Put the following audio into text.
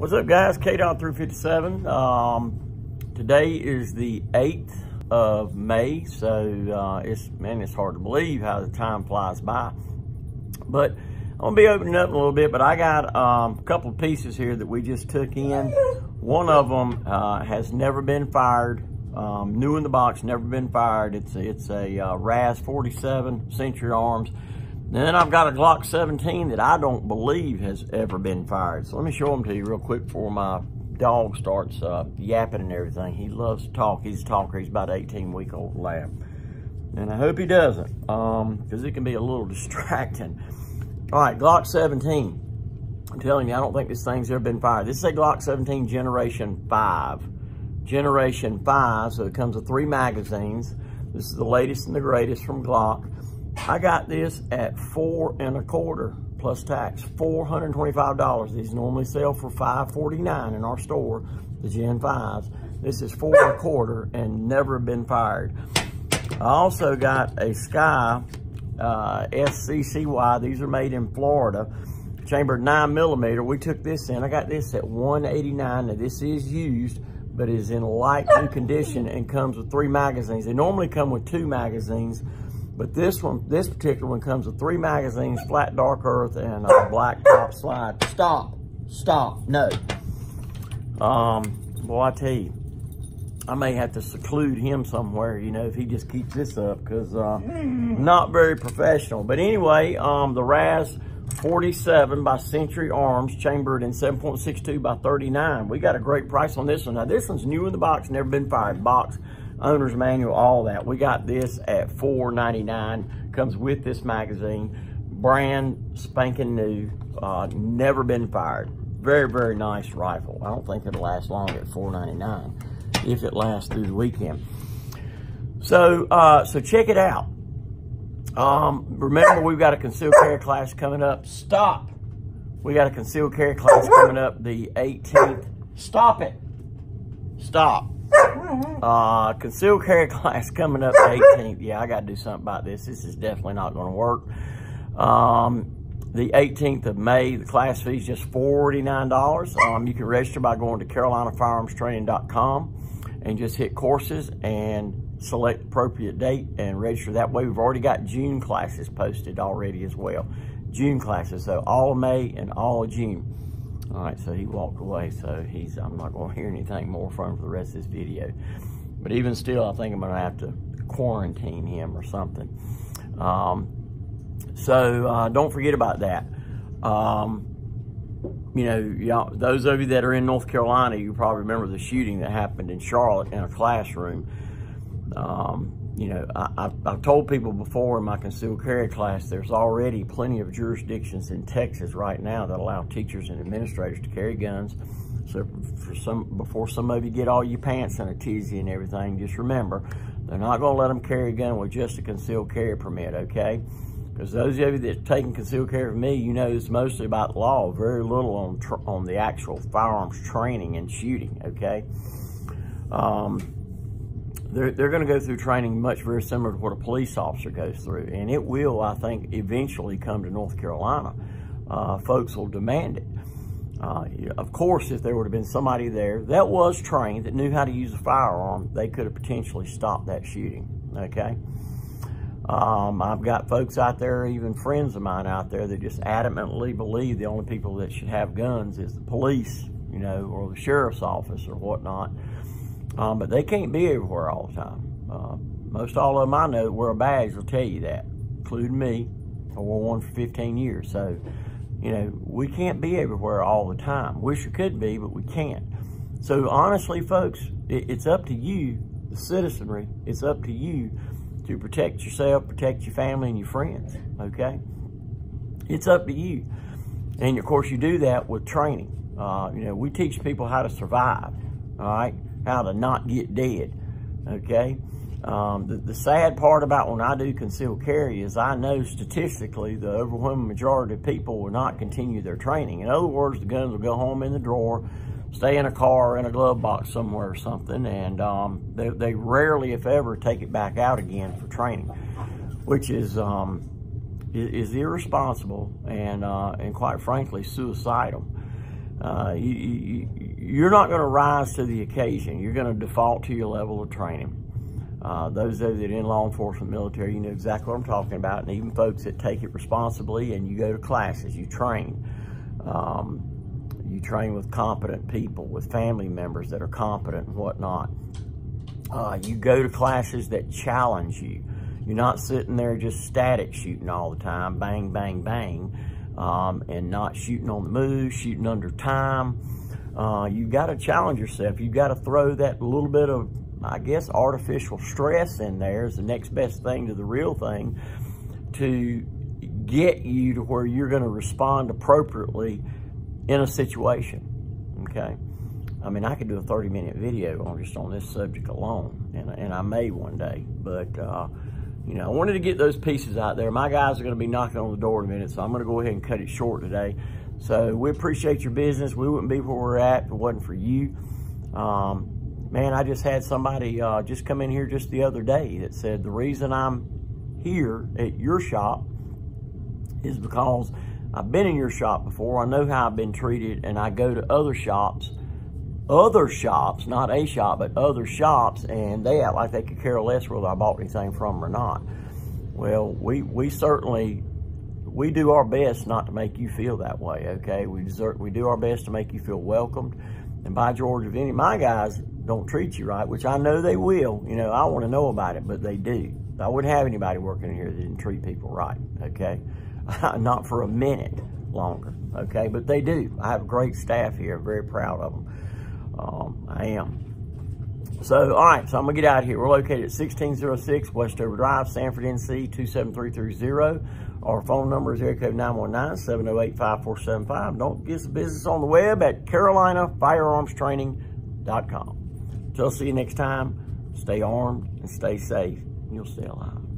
What's up, guys? K-357. Today is the 8th of May, so it's hard to believe how the time flies by. But I'm gonna be opening up in a little bit, but I got a couple of pieces here that we just took in. One of them has never been fired, new in the box, never been fired. It's a RAS 47 Century Arms. And then I've got a Glock 17 that I don't believe has ever been fired. So let me show them to you real quick before my dog starts yapping and everything. He loves to talk. He's a talker. He's about an 18-week-old lab. And I hope he doesn't, because it can be a little distracting. All right, Glock 17. I'm telling you, I don't think this thing's ever been fired. This is a Glock 17 Generation 5. Generation 5, so it comes with 3 magazines. This is the latest and the greatest from Glock. I got this at $4 1/4 plus tax, $425. These normally sell for $549 in our store, the Gen 5s. This is $4 1/4 and never been fired. I also got a SCCY, SCCY. These are made in Florida, chambered 9mm. We took this in. I got this at $189. Now this is used, but is in light new condition and comes with 3 magazines. They normally come with 2 magazines. But this particular one comes with 3 magazines, flat dark earth, and a black top slide. Stop, no. Boy, I tell you, I may have to seclude him somewhere, you know, if he just keeps this up, because not very professional. But anyway, the RAS 47 by Century Arms, chambered in 7.62 by 39. We got a great price on this one. Now, this one's new in the box, never been fired. Box, owner's manual, all that. We got this at $4.99. Comes with this magazine. Brand spanking new. Never been fired. Very, very nice rifle. I don't think it'll last long at $4.99 if it lasts through the weekend. So, so check it out. Remember, we've got a concealed carry class coming up. Stop. We got a concealed carry class coming up the 18th. Stop it. Stop. Concealed carry class coming up the 18th. Yeah, I got to do something about this. This is definitely not going to work. The 18th of May, the class fee is just $49. You can register by going to CarolinaFirearmsTraining.com and just hit courses and select appropriate date and register. That way, we've already got June classes posted already as well. June classes, so all of May and all of June. All right, so he walked away, so I'm not going to hear anything more from him for the rest of this video. But even still, I think I'm going to have to quarantine him or something. Don't forget about that. You know, those of you that are in North Carolina, you probably remember the shooting that happened in Charlotte in a classroom. You know, I've told people before in my concealed carry class, there's already plenty of jurisdictions in Texas right now that allow teachers and administrators to carry guns. So before some of you get all your pants in a tizzy and everything, just remember, they're not going to let them carry a gun with just a concealed carry permit, okay? Because those of you that taking concealed carry from me, you know it's mostly about the law, very little on the actual firearms training and shooting, okay? They're going to go through training much very similar to what a police officer goes through. And it will, I think, eventually come to North Carolina. Folks will demand it. Of course, if there would have been somebody there that was trained, that knew how to use a firearm, they could have potentially stopped that shooting, okay? I've got folks out there, even friends of mine out there, that just adamantly believe the only people that should have guns is the police, you know, or the sheriff's office or whatnot. But they can't be everywhere all the time. Most all of them I know that wear a badge will tell you that, including me. I wore one for 15 years. So, you know, we can't be everywhere all the time. Wish we could be, but we can't. So honestly, folks, it's up to you, the citizenry. It's up to you to protect yourself, protect your family and your friends, okay? It's up to you. And of course, you do that with training. You know, we teach people how to survive, all right? How to not get dead, okay? The sad part about when I do concealed carry is I know statistically the overwhelming majority of people will not continue their training. In other words, the guns will go home in the drawer, stay in a car or in a glove box somewhere or something, and they rarely, if ever, take it back out again for training, which is irresponsible and quite frankly suicidal. You're not going to rise to the occasion. You're going to default to your level of training. Those of you that are in law enforcement, military, you know exactly what I'm talking about. And even folks that take it responsibly and you go to classes, you train. You train with competent people, with family members that are competent and whatnot. You go to classes that challenge you. You're not sitting there just static shooting all the time, bang, bang, bang, and not shooting on the move, shooting under time. You got to challenge yourself. You got to throw that little bit of, I guess, artificial stress in there is the next best thing to the real thing to get you to where you're going to respond appropriately in a situation, okay? I mean, I could do a 30-minute video on this subject alone, and I may one day, but, you know, I wanted to get those pieces out there. My guys are going to be knocking on the door in a minute, so I'm going to go ahead and cut it short today. So we appreciate your business. We wouldn't be where we're at if it wasn't for you. Man, I just had somebody just come in here just the other day that said the reason I'm here at your shop is because I've been in your shop before. I know how I've been treated, and I go to other shops, not a shop, but other shops, and they act like they could care less whether I bought anything from them or not. Well, we certainly, we do our best not to make you feel that way, okay? We do our best to make you feel welcomed. And by George, if any of my guys don't treat you right, which I know they will, you know, I want to know about it, but they do. I wouldn't have anybody working in here that didn't treat people right, okay? Not for a minute longer, okay? But they do. I have a great staff here. I'm very proud of them. I am. So, all right, so I'm going to get out of here. We're located at 1606 Westover Drive, Sanford, NC, 27330. Our phone number is area code 919-708-5475. Don't get some business on the web at CarolinaFirearmstraining.com. Till see you next time. Stay armed and stay safe. You'll stay alive.